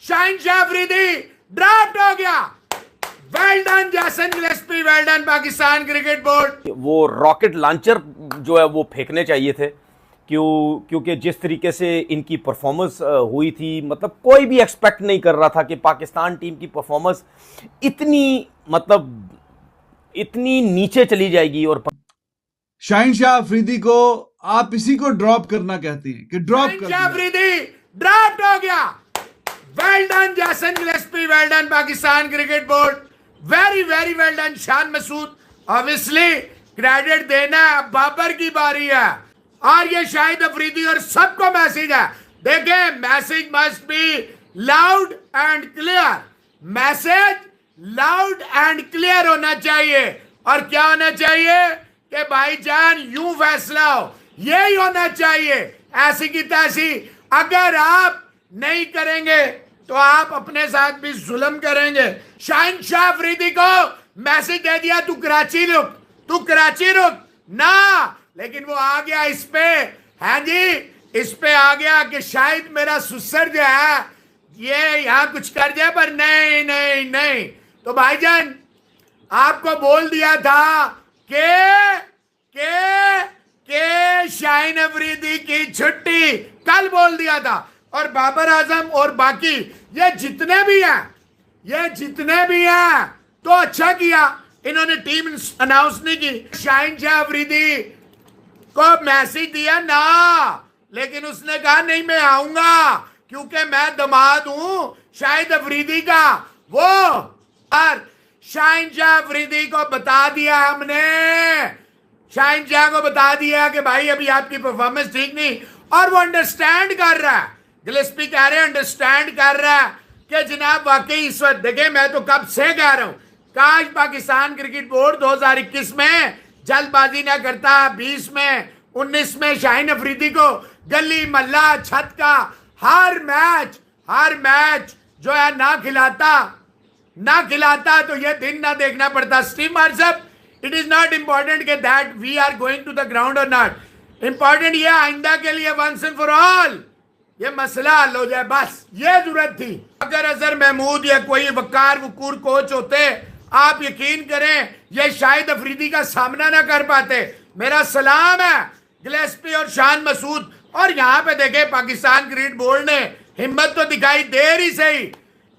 Shaheen Shah Afridi draft हो गया। Well done जैसन Gillespie, well done Pakistan cricket board. वो रॉकेट लॉन्चर जो है वो फेंकने चाहिए थे, क्योंकि जिस तरीके से इनकी परफॉर्मेंस हुई थी, मतलब कोई भी एक्सपेक्ट नहीं कर रहा था कि पाकिस्तान टीम की परफॉर्मेंस इतनी इतनी नीचे चली जाएगी। और शाहिनशाह अफरीदी को आप इसी को ड्रॉप करना कहते हैं कि ड्रॉप कर शाहिनशाह अफरीदी ड्राफ्ट हो गया। वेल डन जैसन Gillespie, well done Pakistan cricket board. Very very well done Shan Masood. Obviously credit देना है, बाबर की बारी है और ये शाहिद अफरीदी और सबको मैसेज है। देखें, message must be loud and clear. Message loud and clear होना चाहिए। और क्या होना चाहिए कि भाईजान यूं फैसला हो, यही होना चाहिए। ऐसी की तैसी अगर आप नहीं करेंगे तो आप अपने साथ भी जुल्म करेंगे। शाहिनशाह अफरीदी को मैसेज दे दिया, तू कराची रुक, तू कराची रुक ना, लेकिन वो आ गया इस पे, है जी, इस पे आ गया कि शायद मेरा सुसर जो है ये यहां कुछ कर जाए, पर नहीं नहीं नहीं। तो भाईजान आपको बोल दिया था के शाहीन अफरीदी की छुट्टी, कल बोल दिया था। और बाबर आजम और बाकी ये जितने भी हैं तो अच्छा किया इन्होंने टीम अनाउंस नहीं की। शाहिनशाह अफरीदी को मैसेज दिया ना, लेकिन उसने कहा नहीं मैं आऊंगा क्योंकि मैं दामाद हूं शाहिद अफरीदी का। वो और शाहिनशाह अफरीदी को बता दिया हमने, शाहिनशाह को बता दिया कि भाई अभी आपकी परफॉर्मेंस ठीक नहीं। और वो अंडरस्टैंड कर रहा है, गिलेस्पी कह रहे हैं अंडरस्टैंड कर रहा है कि जनाब वाकई इस वक्त देखे, मैं तो कब से कह रहा हूं काश पाकिस्तान क्रिकेट बोर्ड 2021 में जल्दबाजी ना करता, 20 में 19 में शाहीन अफरीदी को गली मल्ला छत का हर मैच जो है ना खिलाता तो ये दिन ना देखना पड़ता। Steve Marshall, it is not important के that we are going to the ground और नॉट, इंपॉर्टेंट ये आइंदा के लिए वंस एंड फॉर ऑल ये मसला हल हो जाए, बस ये जरूरत थी। अगर अजहर महमूद या कोई वकार वकूर कोच होते, आप यकीन करें ये शाहिद अफरीदी का सामना ना कर पाते। मेरा सलाम है गिलेस्पी और शान मसूद। और यहां पे देखे पाकिस्तान क्रिकेट बोर्ड ने हिम्मत तो दिखाई, देर ही सही,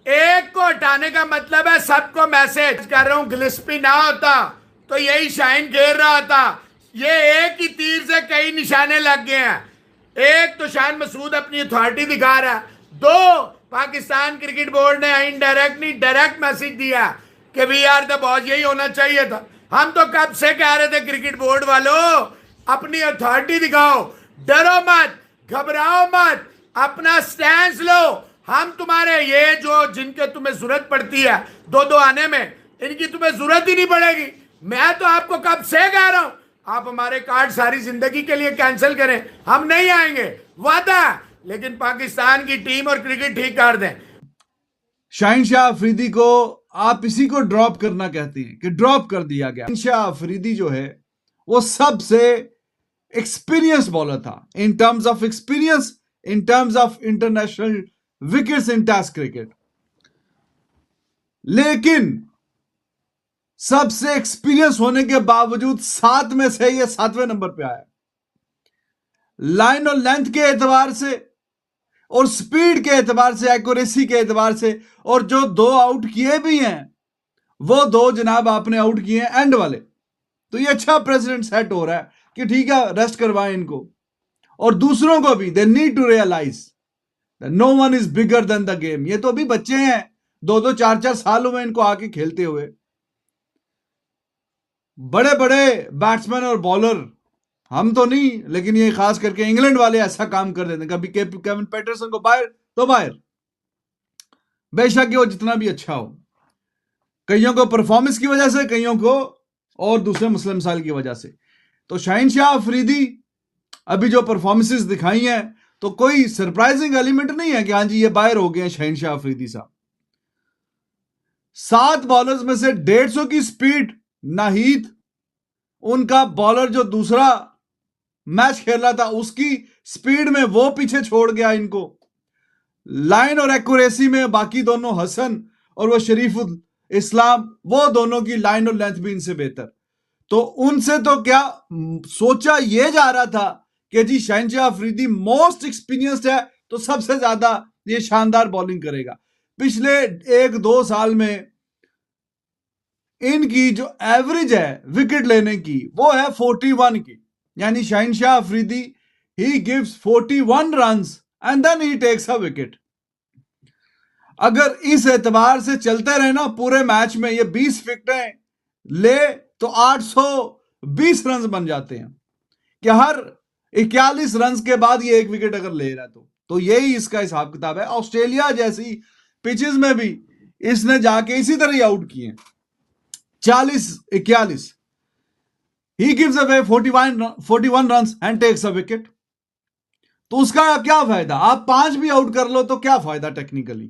एक को हटाने का मतलब है सबको मैसेज कर रहा हूं। गिलेस्पी ना होता तो यही शाहीन घेर रहा था। ये एक ही तीर से कई निशाने लग गए हैं। एक तो शान मसूद अपनी अथॉरिटी दिखा रहा है, दो पाकिस्तान क्रिकेट बोर्ड ने इनडायरेक्ट नहीं डायरेक्ट मैसेज दिया कि वी आर द बॉस। यही होना चाहिए था। हम तो कब से कह रहे थे क्रिकेट बोर्ड वालों अपनी अथॉरिटी दिखाओ, डरो मत, घबराओ मत, अपना स्टैंड लो। हम तुम्हारे ये जो जिनके तुम्हें जरूरत पड़ती है दो आने में, इनकी तुम्हें जरूरत ही नहीं पड़ेगी। मैं तो आपको कब से कह रहा हूं आप हमारे कार्ड सारी जिंदगी के लिए कैंसिल करें, हम नहीं आएंगे, वादा, लेकिन पाकिस्तान की टीम और क्रिकेट ठीक कर दें। शाहिनशाह अफरीदी को आप इसी को ड्रॉप करना कहते हैं कि ड्रॉप कर दिया गया। शाहिनशाह अफरीदी जो है वो सबसे एक्सपीरियंस बॉलर था in terms of experience, in terms of international wickets in test cricket, लेकिन सबसे एक्सपीरियंस होने के बावजूद 7 में से ये 7वें नंबर पे आया। लाइन और लेंथ के एतबार से और स्पीड के एतबार से, एक्यूरेसी के एतबार से, और जो 2 आउट किए भी हैं वो 2 जनाब आपने आउट किए हैं एंड वाले। तो ये अच्छा प्रेसिडेंट सेट हो रहा है कि ठीक है रेस्ट करवाएं इनको, और दूसरों को भी they need to realise no one is bigger than the game. ये तो अभी बच्चे हैं, 2-2 4-4 साल हुए इनको आके खेलते हुए। बड़े बड़े बैट्समैन और बॉलर, हम तो नहीं, लेकिन ये खास करके इंग्लैंड वाले ऐसा काम कर देते हैं, कभी केविन पैटरसन को बाहर तो बाहर, बेशक वो जितना भी अच्छा हो, कईयों को परफॉर्मेंस की वजह से, कईयों को और दूसरे मुस्लिम साल की वजह से। तो शाहिनशाह अफरीदी अभी जो परफॉर्मेंसेस दिखाई हैं तो कोई सरप्राइजिंग एलिमेंट नहीं है कि हाँ जी ये बाहर हो गए हैं शाहिनशाह अफरीदी साहब। 7 बॉलर्स में से 150 की स्पीड, नाहीद उनका बॉलर जो दूसरा मैच खेल रहा था उसकी स्पीड में वो पीछे छोड़ गया इनको। लाइन और एक्यूरेसी में बाकी दोनों हसन और वो शरीफुल इस्लाम, वो दोनों की लाइन और लेंथ भी इनसे बेहतर। तो उनसे तो क्या सोचा ये जा रहा था कि जी शहनशाह अफरीदी मोस्ट एक्सपीरियंस्ड है, तो सबसे ज्यादा ये शानदार बॉलिंग करेगा। पिछले 1-2 साल में इनकी जो एवरेज है विकेट लेने की वो है 41 की, यानी शहनशाह Afridi he gives 41 runs and then he takes a wicket. अगर इस एतबार से चलते रहे ना पूरे मैच में ये 20 विकेटें ले तो 820 रन बन जाते हैं कि हर 41 रन के बाद ये एक विकेट अगर ले रहा है तो यही इसका हिसाब किताब है। ऑस्ट्रेलिया जैसी पिचेस में भी इसने जाके इसी तरह ही आउट किए 40-41। He gives away 41 run and takes a wicket. तो उसका क्या फायदा? आप 5 भी आउट कर लो तो क्या फायदा टेक्निकली,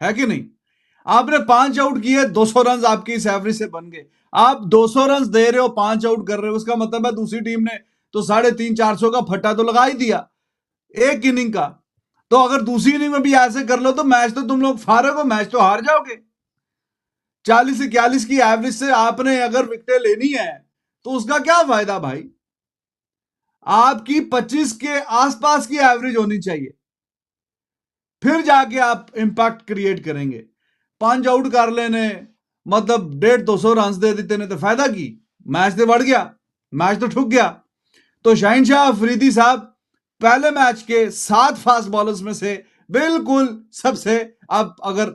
है कि नहीं? आपने 5 आउट किए, 200 रन आपकी इस एवरेज से बन गए। आप 200 रन दे रहे हो, 5 आउट कर रहे हो, उसका मतलब है दूसरी टीम ने तो 350-400 का फट्टा तो लगा ही दिया एक इनिंग का। तो अगर दूसरी इनिंग में भी ऐसे कर लो तो मैच तो तुम लोग फारग हो, मैच तो हार जाओगे। 40-41 की एवरेज से आपने अगर विकेटें लेनी है तो उसका क्या फायदा भाई? आपकी 25 के आसपास की एवरेज होनी चाहिए, फिर जाके आप इंपैक्ट क्रिएट करेंगे। 5 आउट कर लेने मतलब 150-200 रन दे देते ने तो फायदा की, मैच तो बढ़ गया, मैच तो ठुक गया। तो शहनशाह अफरीदी साहब पहले मैच के 7 फास्ट बॉलर्स में से बिल्कुल सबसे, अब अगर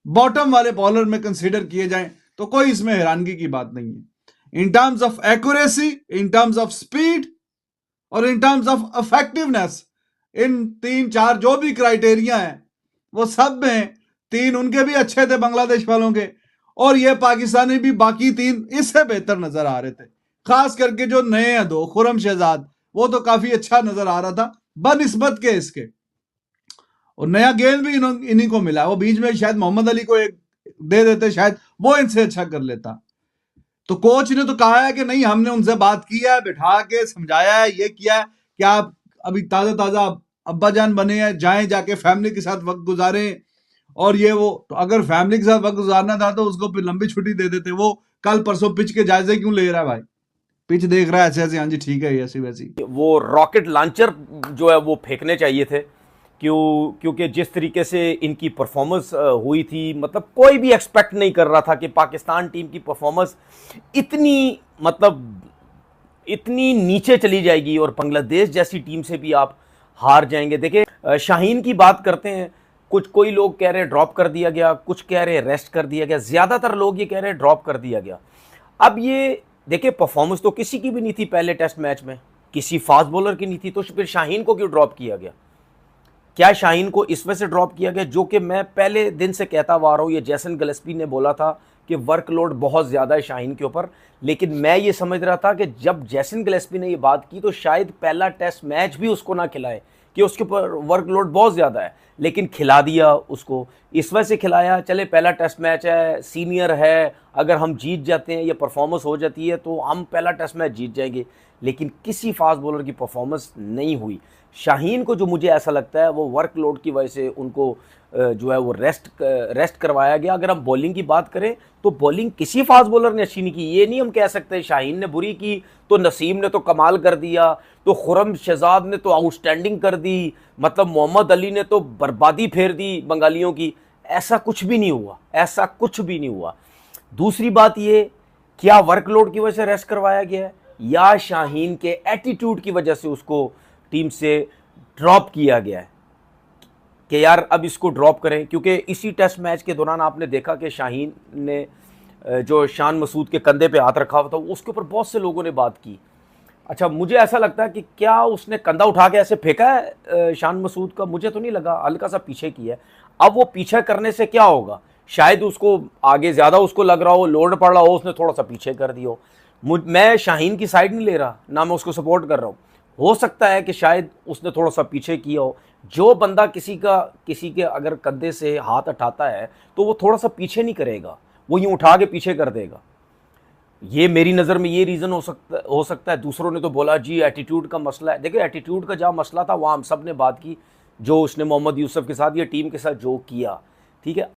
बॉटम वाले बॉलर में कंसीडर किए जाएं तो कोई इसमें हैरानगी की बात नहीं है। इन terms of accuracy, in terms of speed और इन टर्म्स ऑफ इफेक्टिवनेस, इन 3-4 जो भी क्राइटेरिया हैं वो सब में 3 उनके भी अच्छे थे बांग्लादेश वालों के, और ये पाकिस्तानी भी बाकी 3 इससे बेहतर नजर आ रहे थे। खास करके जो नए हैं 2, खुरम शहजाद, वो तो काफी अच्छा नजर आ रहा था बनिस्बत के इसके, और नया गेंद भी इन्हीं को मिला। वो बीच में शायद मोहम्मद अली को एक दे देते, शायद वो इनसे अच्छा कर लेता। तो कोच ने तो कहा है कि नहीं, हमने उनसे बात की है, बिठा के समझाया है, ये किया है कि आप अभी ताजा अब्बा जान बने हैं, जाएं जाके फैमिली के साथ वक्त गुजारें और ये वो। तो अगर फैमिली के साथ वक्त गुजारना था तो उसको फिर लंबी छुट्टी दे देते। वो कल परसों पिच के जायजे क्यों ले रहा है भाई? पिच देख रहा है ऐसे ऐसे, हाँ जी ठीक है, ऐसी वैसी। वो रॉकेट लॉन्चर जो है वो फेंकने चाहिए थे, क्योंकि जिस तरीके से इनकी परफॉर्मेंस हुई थी, मतलब कोई भी एक्सपेक्ट नहीं कर रहा था कि पाकिस्तान टीम की परफॉर्मेंस इतनी इतनी नीचे चली जाएगी और बांग्लादेश जैसी टीम से भी आप हार जाएंगे। देखिए शाहीन की बात करते हैं, कोई लोग कह रहे हैं ड्रॉप कर दिया गया, कुछ कह रहे हैं रेस्ट कर दिया गया, ज़्यादातर लोग ये कह रहे हैं ड्रॉप कर दिया गया। अब ये देखिए परफॉर्मेंस तो किसी की भी नहीं थी पहले टेस्ट मैच में, किसी फास्ट बॉलर की नहीं थी, तो फिर शाहीन को क्यों ड्रॉप किया गया? क्या शाहीन को इस वजह से ड्रॉप किया गया, जो कि मैं पहले दिन से कहता हुआ आ रहा हूँ, ये जैसन गिलेस्पी ने बोला था कि वर्कलोड बहुत ज़्यादा है शाहीन के ऊपर, लेकिन मैं ये समझ रहा था कि जब जैसन गिलेस्पी ने ये बात की तो शायद पहला टेस्ट मैच भी उसको ना खिलाए कि उसके ऊपर वर्कलोड बहुत ज़्यादा है, लेकिन खिला दिया उसको। इस वजह से खिलाया, चले पहला टेस्ट मैच है, सीनियर है, अगर हम जीत जाते हैं, ये परफॉर्मेंस हो जाती है तो हम पहला टेस्ट मैच जीत जाएंगे, लेकिन किसी फास्ट बॉलर की परफॉर्मेंस नहीं हुई। शाहीन को जो मुझे ऐसा लगता है वो वर्कलोड की वजह से उनको जो है वो रेस्ट करवाया गया। अगर हम बॉलिंग की बात करें तो बॉलिंग किसी फास्ट बॉलर ने अच्छी नहीं की, ये नहीं हम कह सकते शाहीन ने बुरी की, तो नसीम ने तो कमाल कर दिया, तो खुरम शहजाद ने तो आउटस्टैंडिंग कर दी, मतलब मोहम्मद अली ने तो बर्बादी फेर दी बंगालियों की। ऐसा कुछ भी नहीं हुआ, ऐसा कुछ भी नहीं हुआ। दूसरी बात ये, क्या वर्कलोड की वजह से रेस्ट करवाया गया है या शाहीन के एटीट्यूड की वजह से उसको टीम से ड्रॉप किया गया है कि यार अब इसको ड्रॉप करें? क्योंकि इसी टेस्ट मैच के दौरान आपने देखा कि शाहीन ने जो शान मसूद के कंधे पे हाथ रखा हुआ था उसके ऊपर बहुत से लोगों ने बात की। अच्छा, मुझे ऐसा लगता है कि क्या उसने कंधा उठा के ऐसे फेंका है शान मसूद का? मुझे तो नहीं लगा, हल्का सा पीछे किया है। अब वो पीछे करने से क्या होगा, शायद उसको आगे ज़्यादा उसको लग रहा हो, लोड पड़ रहा हो, उसने थोड़ा सा पीछे कर दिया हो। मैं शाहीन की साइड नहीं ले रहा, ना मैं उसको सपोर्ट कर रहा हूँ। हो सकता है कि शायद उसने थोड़ा सा पीछे किया हो। जो बंदा किसी के अगर कंधे से हाथ उठाता है तो वो थोड़ा सा पीछे नहीं करेगा, वो यूँ उठा के पीछे कर देगा। ये मेरी नज़र में ये रीज़न हो सकता है। दूसरों ने तो बोला जी एटीट्यूड का मसला है। देखिए एटीट्यूड का जहाँ मसला था वहाँ हम सब ने बात की जो उसने मोहम्मद यूसुफ के साथ या टीम के साथ जो किया, ठीक है।